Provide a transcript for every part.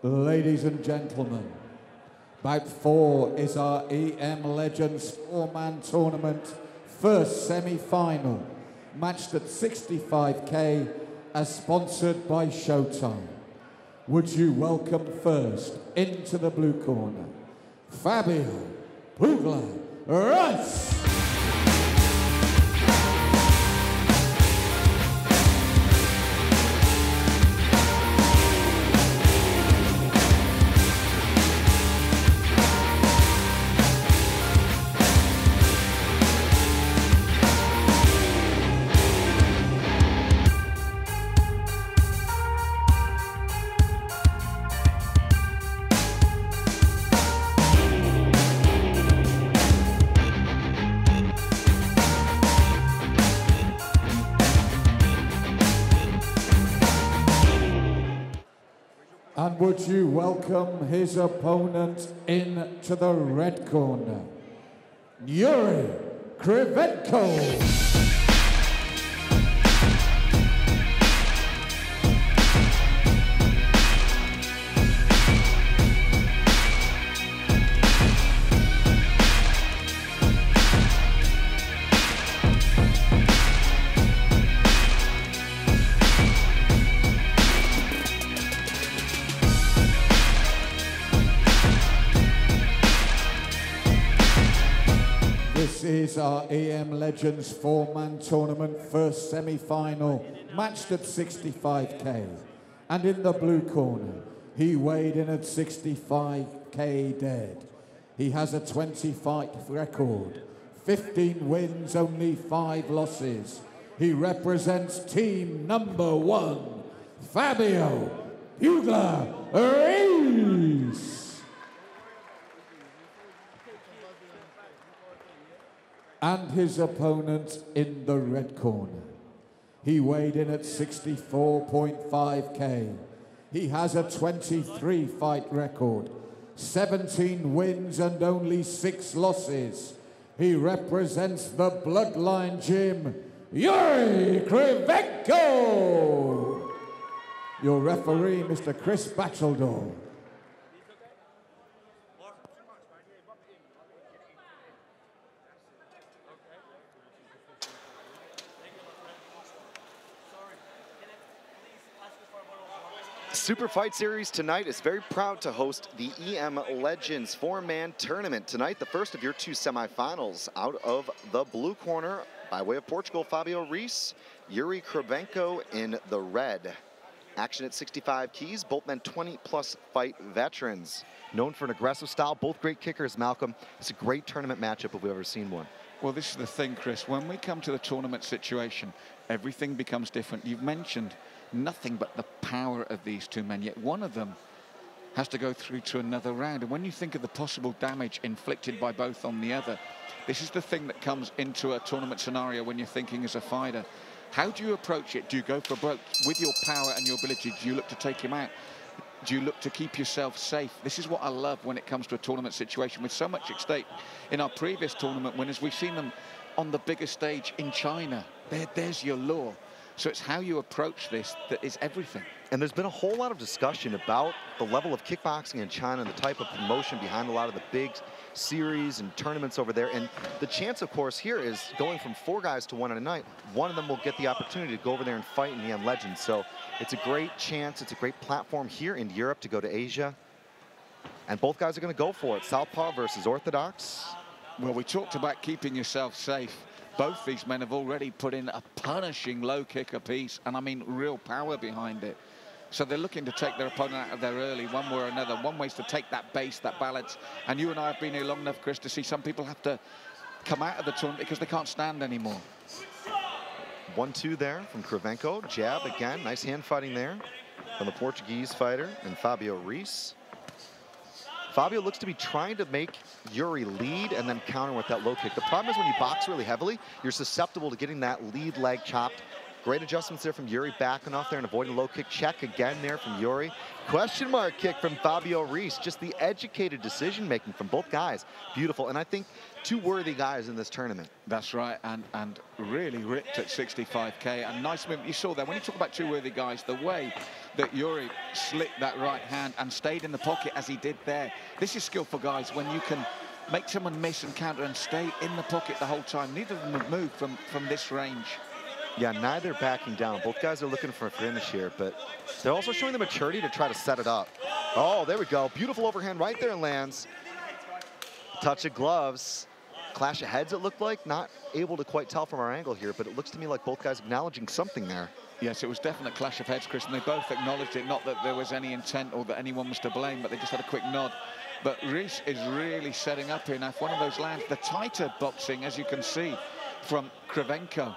Ladies and gentlemen, bout 4 is our EM Legends 4-man tournament first semi-final, matched at 65k, as sponsored by Showtime. Would you welcome first into the blue corner, Fabio Reis. And would you welcome his opponent into the red corner, Jurij Krivenko. This is our EM Legends 4-man tournament first semi-final, matched at 65k. And in the blue corner, he weighed in at 65k dead. He has a 20-fight record, 15 wins, only 5 losses. He represents team number 1, Fabio Reis. And his opponent in the red corner. He weighed in at 64.5k. He has a 23-fight record, 17 wins and only 6 losses. He represents the Bloodline gym, Jurij Krivenko. Your referee, Mr. Chris Batcheldor. Super Fight Series tonight is very proud to host the EM Legends 4-man tournament. Tonight, the first of your 2 semifinals. Out of the blue corner, by way of Portugal, Fabio Reis, Jurij Krivenko in the red. Action at 65 keys, both men 20-plus fight veterans. Known for an aggressive style, both great kickers, Malcolm. It's a great tournament matchup if we've ever seen one. Well, this is the thing, Chris. When we come to the tournament situation, everything becomes different. You've mentioned nothing but the power of these 2 men, yet one of them has to go through to another round. And when you think of the possible damage inflicted by both on the other, this is the thing that comes into a tournament scenario when you're thinking as a fighter. How do you approach it? Do you go for broke? With your power and your ability, do you look to take him out? Do you look to keep yourself safe? This is what I love when it comes to a tournament situation with so much at stake. In our previous tournament winners, we've seen them on the biggest stage in China. There's your law. So it's how you approach this that is everything. And there's been a whole lot of discussion about the level of kickboxing in China and the type of promotion behind a lot of the big series and tournaments over there. And the chance, of course, here is going from 4 guys to 1 at a night. One of them will get the opportunity to go over there and fight in the EM Legends. So it's a great chance. It's a great platform here in Europe to go to Asia. And both guys are going to go for it. Southpaw versus Orthodox. Well, we talked about keeping yourself safe. Both these men have already put in a punishing low kick apiece, and I mean real power behind it. So they're looking to take their opponent out of there early, one way or another. One way is to take that base, that balance. And you and I have been here long enough, Chris, to see some people have to come out of the tournament because they can't stand anymore. 1-2 there from Krivenko. Jab again, nice hand fighting there from the Portuguese fighter and Fabio Reis. Fabio looks to be trying to make Jurij lead and then counter with that low kick. The problem is when you box really heavily, you're susceptible to getting that lead leg chopped Great adjustments there from Jurij, backing off there and avoiding a low kick. Check again there from Jurij. Question mark kick from Fabio Reis. Just the educated decision making from both guys. Beautiful. And I think two worthy guys in this tournament. That's right, and really ripped at 65K. And nice movement. You saw that when you talk about two worthy guys, the way that Jurij slipped that right hand and stayed in the pocket as he did there. This is skillful, guys, when you can make someone miss and counter and stay in the pocket the whole time. Neither of them have moved from this range. Yeah, neither backing down. Both guys are looking for a finish here, but they're also showing the maturity to try to set it up. Oh, there we go. Beautiful overhand right there, lands. Touch of gloves. Clash of heads, it looked like. Not able to quite tell from our angle here, but it looks to me like both guys acknowledging something there. Yes, it was definitely a clash of heads, Chris, and they both acknowledged it. Not that there was any intent or that anyone was to blame, but they just had a quick nod. But Reis is really setting up here now. If one of those lands, the tighter boxing, as you can see, from Krivenko.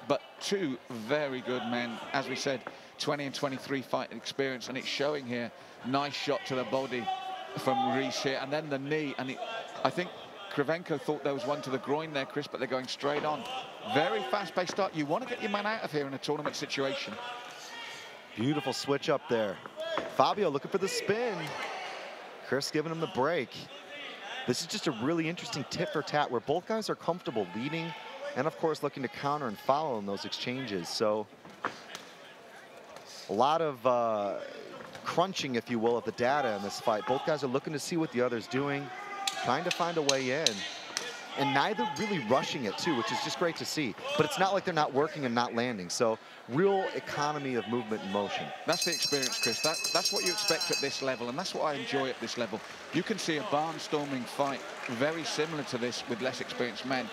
But two very good men, as we said, 20 and 23 fight experience, and it's showing here. Nice shot to the body from Reis here, and then the knee. And I think Krivenko thought there was one to the groin there, Chris, but they're going straight on. Very fast-paced start. You want to get your man out of here in a tournament situation. Beautiful switch up there. Fabio looking for the spin. Chris giving him the break. This is just a really interesting tit for tat where both guys are comfortable leading and, of course, looking to counter and follow in those exchanges. So a lot of crunching, if you will, of the data in this fight. Both guys are looking to see what the other's doing, trying to find a way in, and neither really rushing it, too, which is just great to see. But it's not like they're not working and not landing. So real economy of movement and motion. That's the experience, Chris. That's what you expect at this level, and that's what I enjoy at this level. You can see a barnstorming fight very similar to this with less experienced men.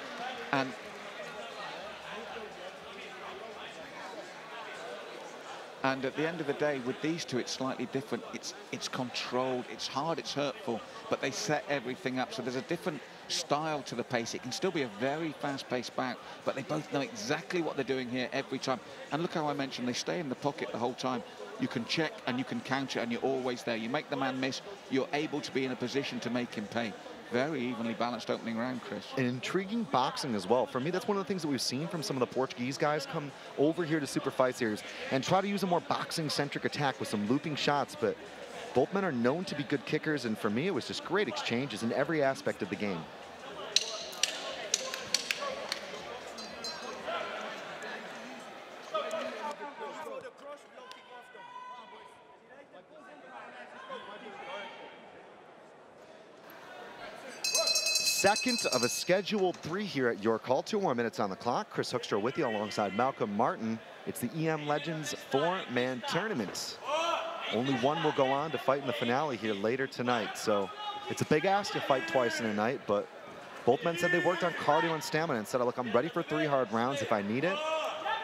And at the end of the day, with these two, it's slightly different. It's controlled, it's hard, it's hurtful, but they set everything up. So there's a different style to the pace. It can still be a very fast-paced bout, but they both know exactly what they're doing here every time. And look how I mentioned, they stay in the pocket the whole time. You can check and you can counter, and you're always there. You make the man miss, you're able to be in a position to make him pay. Very evenly balanced opening round, Chris. And intriguing boxing as well. For me, that's one of the things that we've seen from some of the Portuguese guys come over here to Super Fight Series and try to use a more boxing-centric attack with some looping shots. But both men are known to be good kickers, and for me, it was just great exchanges in every aspect of the game. Second of a scheduled 3 here at your call. 2 more minutes on the clock. Chris Hoekstra with you alongside Malcolm Martin. It's the EM Legends 4-man tournament. Only one will go on to fight in the finale here later tonight. So it's a big ask to fight twice in a night, but both men said they worked on cardio and stamina and said, look, I'm ready for 3 hard rounds if I need it.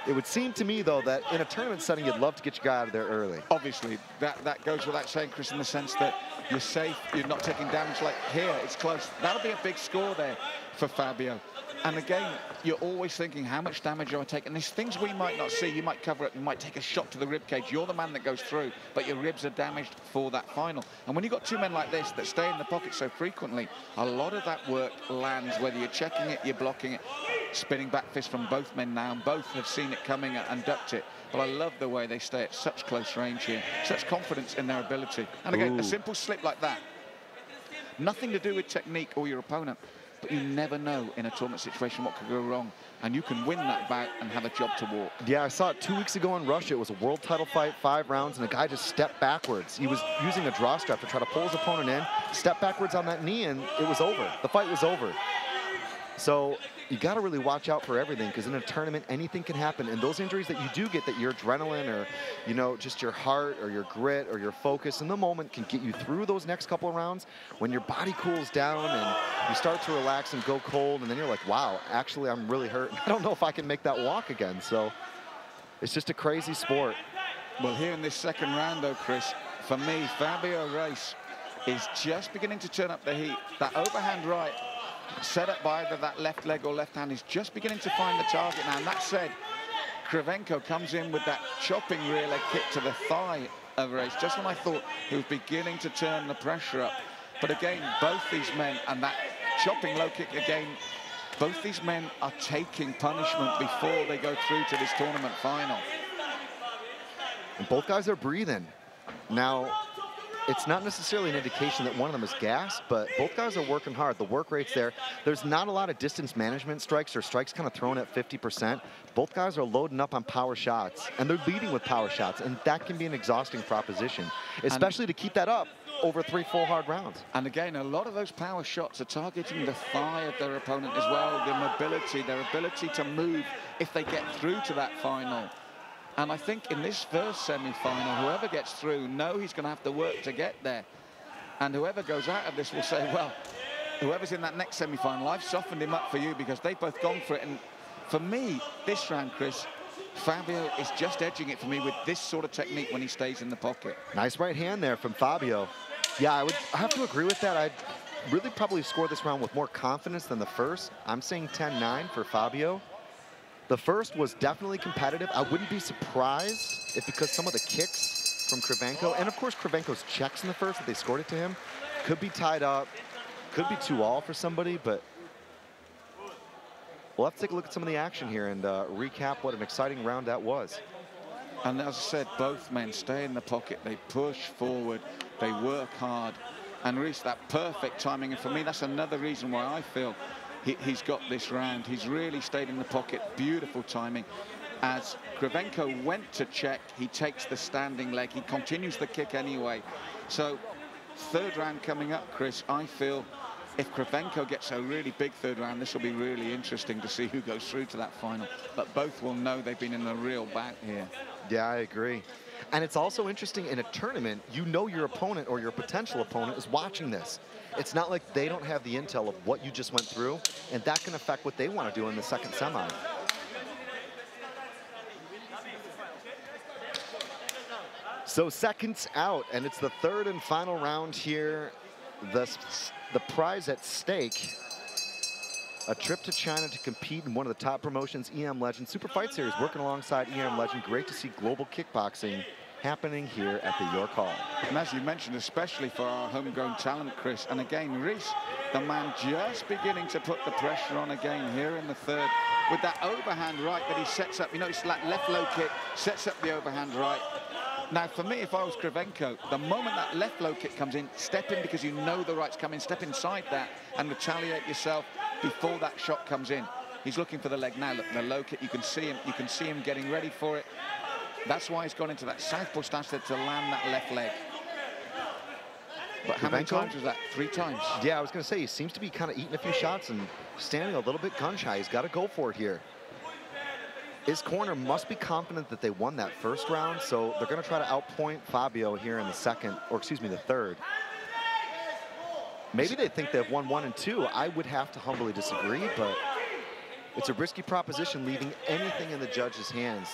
It would seem to me, though, that in a tournament setting, you'd love to get your guy out of there early. Obviously, that goes without saying, Chris, in the sense that you're safe, you're not taking damage. Like here, it's close. That'll be a big score there for Fabio. And again, you're always thinking, how much damage do I take? And there's things we might not see. You might cover it, you might take a shot to the rib cage. You're the man that goes through, but your ribs are damaged for that final. And when you've got 2 men like this that stay in the pocket so frequently, a lot of that work lands, whether you're checking it, you're blocking it. Spinning back fist from both men now, and both have seen it coming and ducked it. But I love the way they stay at such close range here, such confidence in their ability. And again, a simple slip like that, nothing to do with technique or your opponent, but you never know in a tournament situation what could go wrong, and you can win that bout and have a job to walk. Yeah, I saw it 2 weeks ago in Russia. It was a world title fight, 5 rounds, and a guy just stepped backwards. He was using a draw strap to try to pull his opponent in, stepped backwards on that knee, and it was over. The fight was over. So you got to really watch out for everything, because in a tournament, anything can happen. And those injuries that you do get, that your adrenaline or, you know, just your heart or your grit or your focus in the moment can get you through those next couple of rounds. When your body cools down and you start to relax and go cold, and then you're like, wow, actually, I'm really hurt. I don't know if I can make that walk again. So it's just a crazy sport. Well, here in this second round, though, Chris, for me, Fabio Reis is just beginning to turn up the heat. That overhand right, set up by either that left leg or left hand, is just beginning to find the target now. And that said, Krivenko comes in with that chopping rear leg kick to the thigh of Reis, just when I thought he was beginning to turn the pressure up. But again, both these men, and that chopping low kick again, both these men are taking punishment before they go through to this tournament final. And both guys are breathing. Now, it's not necessarily an indication that one of them is gassed, but both guys are working hard. The work rate's there. There's not a lot of distance management strikes or strikes kind of thrown at 50%. Both guys are loading up on power shots, and they're leading with power shots, and that can be an exhausting proposition, especially to keep that up over 3 full hard rounds. And again, a lot of those power shots are targeting the thigh of their opponent as well, their mobility, their ability to move if they get through to that final. And I think in this first semi-final, whoever gets through, he's going to have to work to get there. And whoever goes out of this will say, well, whoever's in that next semi-final, I've softened him up for you because they've both gone for it. And for me, this round, Chris, Fabio is just edging it for me with this sort of technique when he stays in the pocket. Nice right hand there from Fabio. Yeah, I have to agree with that. I'd really probably score this round with more confidence than the first. I'm saying 10-9 for Fabio. The first was definitely competitive. I wouldn't be surprised if, because some of the kicks from Krivenko, and of course Krivenko's checks in the first, that they scored it to him, could be tied up, could be 2-all for somebody, but we'll have to take a look at some of the action here and recap what an exciting round that was. And as I said, both men stay in the pocket, they push forward, they work hard, and Reis, that perfect timing, and for me that's another reason why I feel he's got this round. He's really stayed in the pocket, beautiful timing. As Krivenko went to check, he takes the standing leg, he continues the kick anyway. So third round coming up, Chris, I feel if Krivenko gets a really big third round, this will be really interesting to see who goes through to that final. But both will know they've been in a real bout here. Yeah, I agree. And it's also interesting in a tournament, you know your opponent or your potential opponent is watching this. It's not like they don't have the intel of what you just went through, and that can affect what they want to do in the second semi. So seconds out, and it's the third and final round here. The prize at stake, a trip to China to compete in one of the top promotions, EM Legend. Super Fight Series working alongside EM Legend. Great to see global kickboxing happening here at the York Hall. And as you mentioned, especially for our homegrown talent, Chris. And again, Reis, the man just beginning to put the pressure on again here in the third with that overhand right that he sets up. You know, it's like left low kick, sets up the overhand right. Now, for me, if I was Krivenko, the moment that left low kick comes in, step in because you know the right's coming, step inside that and retaliate yourself before that shot comes in. He's looking for the leg now. Look, the low kick, you can see him getting ready for it. That's why he's gone into that southpaw stance to land that left leg. But how many times was that? 3 times? Yeah, I was going to say, he seems to be kind of eating a few shots and standing a little bit gun shy. He's got to go for it here. His corner must be confident that they won that first round, so they're going to try to outpoint Fabio here in the second, or excuse me, the third. Maybe they think they've won 1 and 2. I would have to humbly disagree, but it's a risky proposition leaving anything in the judge's hands.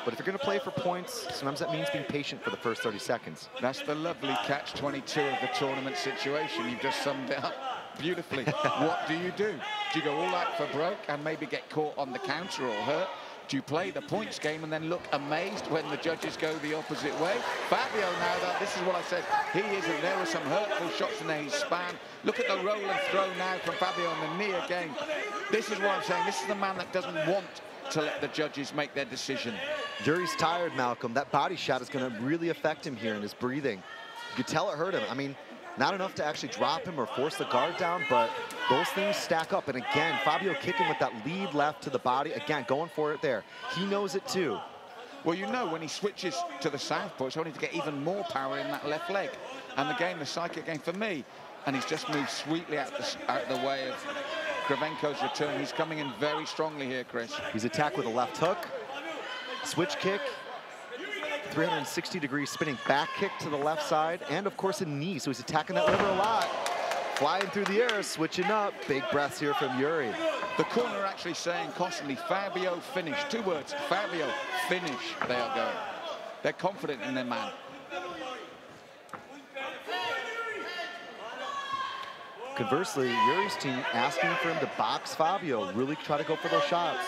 But if you're going to play for points, sometimes that means being patient for the first 30 seconds. That's the lovely catch-22 of the tournament situation. You've just summed it up beautifully. What do? Do you go all out for broke and maybe get caught on the counter or hurt? Do you play the points game and then look amazed when the judges go the opposite way? Fabio now, though, this is what I said. He is, and there were some hurtful shots in there. He span. Look at the roll and throw now from Fabio on the knee again. This is what I'm saying. This is the man that doesn't want to let the judges make their decision. Jurij's tired, Malcolm. That body shot is going to really affect him here in his breathing. You could tell it hurt him. I mean, not enough to actually drop him or force the guard down, but those things stack up. And again, Fabio kicking with that lead left to the body. Again, going for it there. He knows it too. Well, you know, when he switches to the southpaw, it's only to get even more power in that left leg. And again, the psychic game for me. And he's just moved sweetly out the way of Krivenko's return. He's coming in very strongly here, Chris. He's attacked with a left hook, switch kick, 360-degree spinning back kick to the left side, and of course a knee. So he's attacking that liver a lot. Flying through the air, switching up. Big breaths here from Jurij. The corner actually saying constantly, Fabio, finish. 2 words, Fabio, finish. They are going. They're confident in their man. Conversely, Jurij's team asking for him to box Fabio, really try to go for those shots.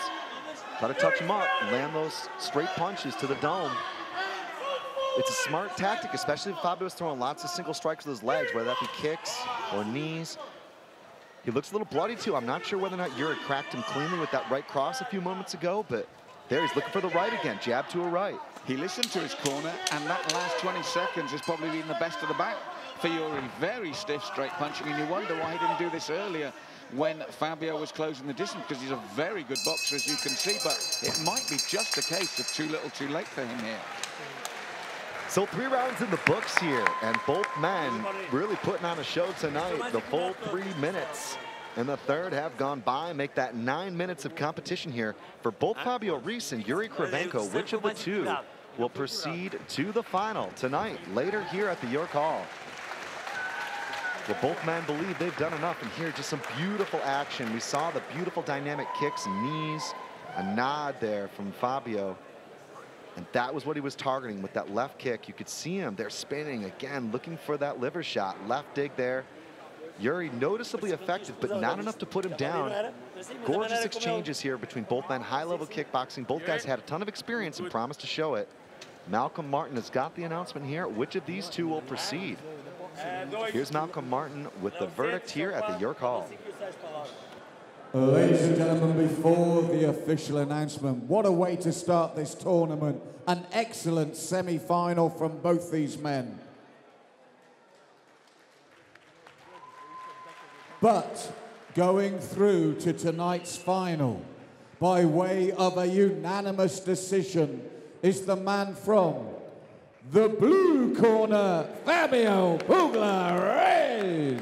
Try to touch him up, land those straight punches to the dome. It's a smart tactic, especially if Fabio's throwing lots of single strikes with his legs, whether that be kicks or knees. He looks a little bloody too. I'm not sure whether or not Jurij cracked him cleanly with that right cross a few moments ago, but there he's looking for the right again. Jab to a right. He listened to his corner, and that last 20 seconds has probably been the best of the back for Jurij. Very stiff straight punching, and you wonder why he didn't do this earlier when Fabio was closing the distance, because he's a very good boxer, as you can see, but it might be just a case of too little too late for him here. So 3 rounds in the books here, and both men really putting on a show tonight. The full 3 minutes in the third have gone by, make that 9 minutes of competition here for both Fabio Reis and Jurij Krivenko. Which of the two will proceed to the final tonight, later here at the York Hall? Well, both men believe they've done enough, and here just some beautiful action. We saw the beautiful dynamic kicks and knees, a nod there from Fabio. And that was what he was targeting with that left kick. You could see him there spinning again, looking for that liver shot. Left dig there. Jurij noticeably effective, but not enough to put him down. Gorgeous exchanges here between both men. High-level kickboxing. Both guys had a ton of experience and promised to show it. Malcolm Martin has got the announcement here. Which of these two will proceed? Here's Malcolm Martin with the verdict here at the York Hall. Ladies and gentlemen, before the official announcement, what a way to start this tournament. An excellent semi-final from both these men. But going through to tonight's final by way of a unanimous decision is the man from the blue corner, Fabio Reis.